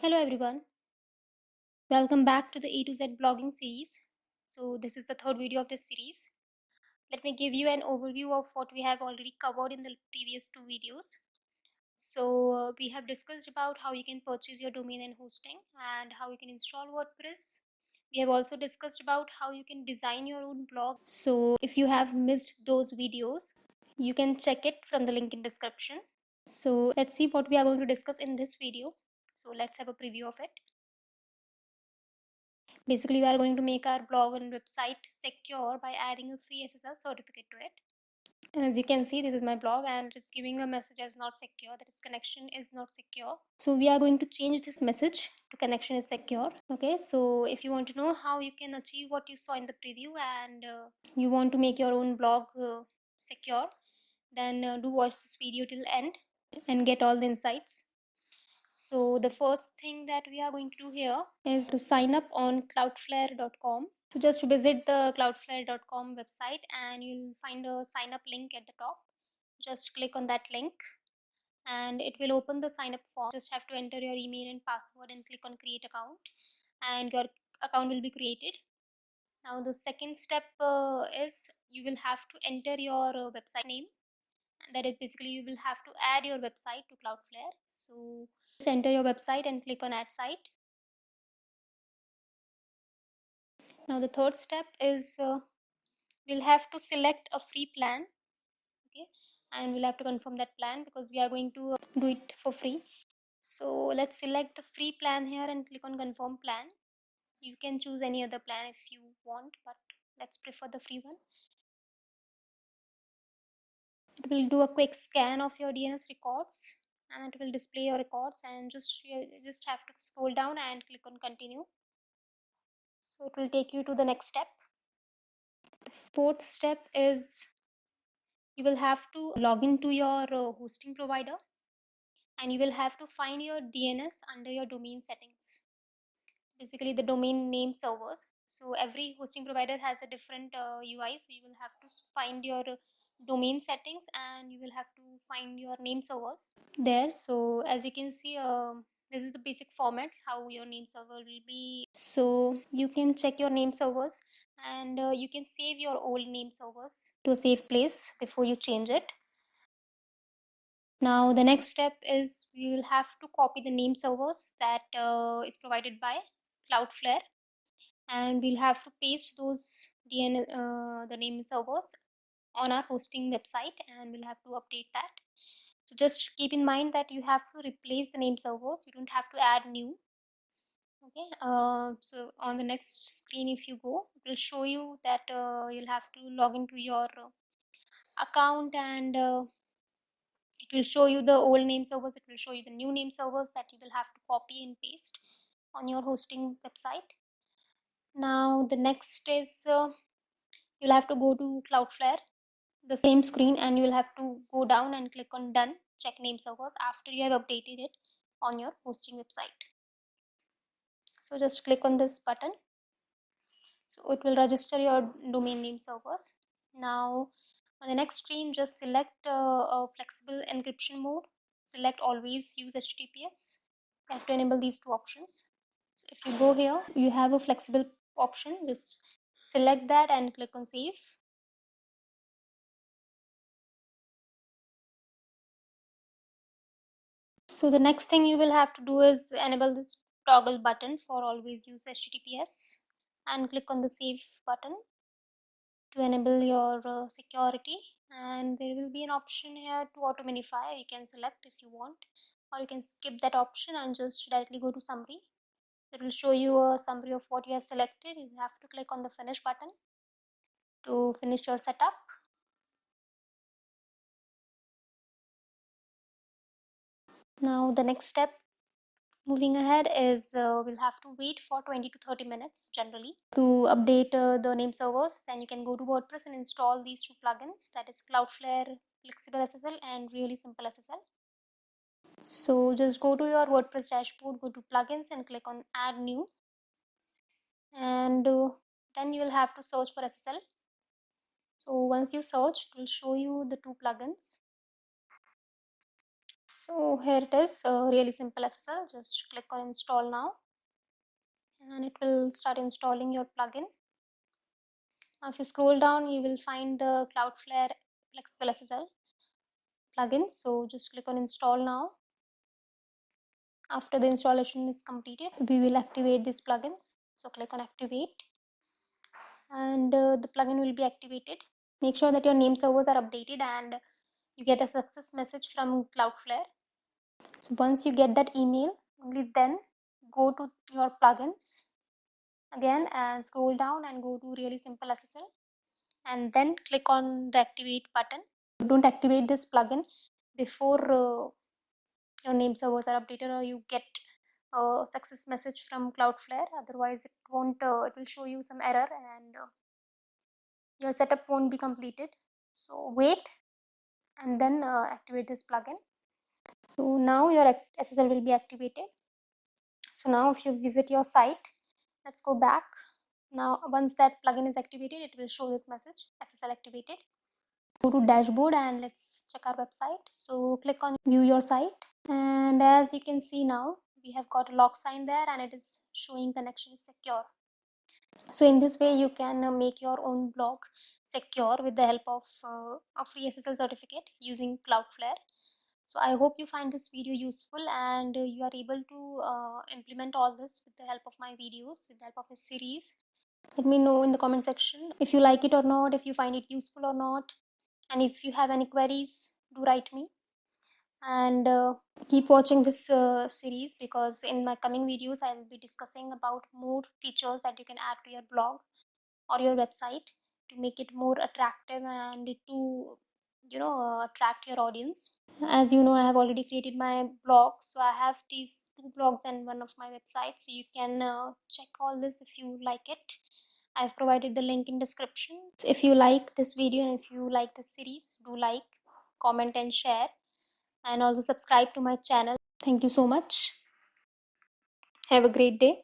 Hello everyone, welcome back to the A to Z blogging series. So this is the third video of this series. Let me give you an overview of what we have already covered in the previous two videos. So we have discussed about how you can purchase your domain and hosting and how you can install WordPress. We have also discussed about how you can design your own blog. So if you have missed those videos, you can check it from the link in description. So let's see what we are going to discuss in this video. So let's have a preview of it. Basically, we are going to make our blog and website secure by adding a free SSL certificate to it. As you can see, this is my blog and it's giving a message as not secure, that is connection is not secure. So we are going to change this message to connection is secure. Okay, so if you want to know how you can achieve what you saw in the preview and you want to make your own blog secure, then do watch this video till end and get all the insights. So the first thing that we are going to do here is to sign up on cloudflare.com. So just visit the cloudflare.com website and you'll find a sign up link at the top. Just click on that link and it will open the sign up form. Just have to enter your email and password and click on create account and your account will be created. Now the second step is you will have to enter your website name. That is basically you will have to add your website to Cloudflare. So just enter your website and click on add site. Now the third step is we'll have to select a free plan. Okay, and we'll have to confirm that plan because we are going to do it for free. So let's select the free plan here and click on confirm plan. You can choose any other plan if you want, but let's prefer the free one. It will do a quick scan of your DNS records and it will display your records, and you just have to scroll down and click on continue. So it will take you to the next step. The fourth step is you will have to log into your hosting provider and you will have to find your DNS under your domain settings, basically the domain name servers. So every hosting provider has a different UI, so you will have to find your domain settings and you will have to find your name servers there. So as you can see, this is the basic format how your name server will be. So you can check your name servers and you can save your old name servers to a safe place before you change it. Now the next step is we will have to copy the name servers that is provided by Cloudflare, and we'll have to paste those the name servers on our hosting website and we'll have to update that. So just keep in mind that you have to replace the name servers, you don't have to add new. Okay, so on the next screen if you go, it will show you that you'll have to log into your account and it will show you the old name servers, it will show you the new name servers that you will have to copy and paste on your hosting website. Now the next is you'll have to go to Cloudflare, the same screen, and you'll have to go down and click on done, check name servers after you have updated it on your hosting website. So just click on this button, so it will register your domain name servers. Now on the next screen, just select a flexible encryption mode, select always use HTTPS. You have to enable these two options. So if you go here, you have a flexible option, just select that and click on save. So the next thing you will have to do is enable this toggle button for always use HTTPS and click on the save button to enable your security, and there will be an option here to auto minify. You can select if you want, or you can skip that option and just directly go to summary. It will show you a summary of what you have selected. You have to click on the finish button to finish your setup. Now the next step moving ahead is we'll have to wait for 20 to 30 minutes generally to update the name servers. Then you can go to WordPress and install these two plugins, that is Cloudflare Flexible SSL and Really Simple SSL. So just go to your WordPress dashboard, go to plugins and click on add new, and then you will have to search for SSL. So once you search, it will show you the two plugins. So here it is, really simple SSL. Just click on install now and it will start installing your plugin. Now if you scroll down, you will find the Cloudflare Flexible SSL plugin. So just click on install now. After the installation is completed, we will activate these plugins. So click on activate and the plugin will be activated. Make sure that your name servers are updated and you get a success message from Cloudflare. So once you get that email, only then go to your plugins again and scroll down and go to really simple SSL and then click on the activate button. Don't activate this plugin before your name servers are updated or you get a success message from Cloudflare. Otherwise it won't, it will show you some error and your setup won't be completed. So wait and then activate this plugin. So now your SSL will be activated. So now if you visit your site, let's go back. Now once that plugin is activated, it will show this message, SSL activated. Go to dashboard and let's check our website. So click on view your site and as you can see now we have got a lock sign there and it is showing connection is secure. So in this way you can make your own blog secure with the help of a free SSL certificate using Cloudflare. So I hope you find this video useful and you are able to implement all this with the help of my videos, with the help of this series. Let me know in the comment section if you like it or not, if you find it useful or not, and if you have any queries, do write me. And keep watching this series because in my coming videos I will be discussing about more features that you can add to your blog or your website to make it more attractive and to attract your audience. As you know, I have already created my blog, so I have these 2 blogs and one of my websites, so you can check all this if you like it. I've provided the link in description. So if you like this video and if you like this series, do like, comment and share, and also subscribe to my channel. Thank you so much. Have a great day.